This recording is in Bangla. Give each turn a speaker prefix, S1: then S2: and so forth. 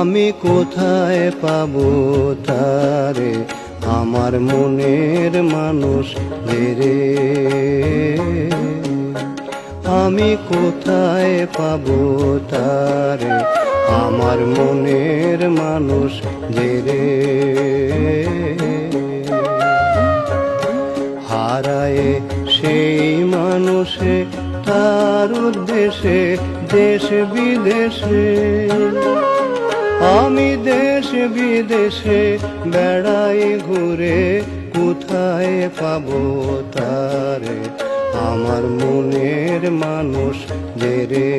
S1: আমি কোথায় পাবো তারে, আমার মনের মানুষ রে। আমি কোথায় পাবো তারে, আমার মনের মানুষ রে। হারায় সেই মানুষে তার উদ্দেশ্যে দেশ বিদেশে, আমি দেশ বিদেশে বেড়াই ঘুরে, কোথায় পাবো তারে, আমার মনের মানুষ রে।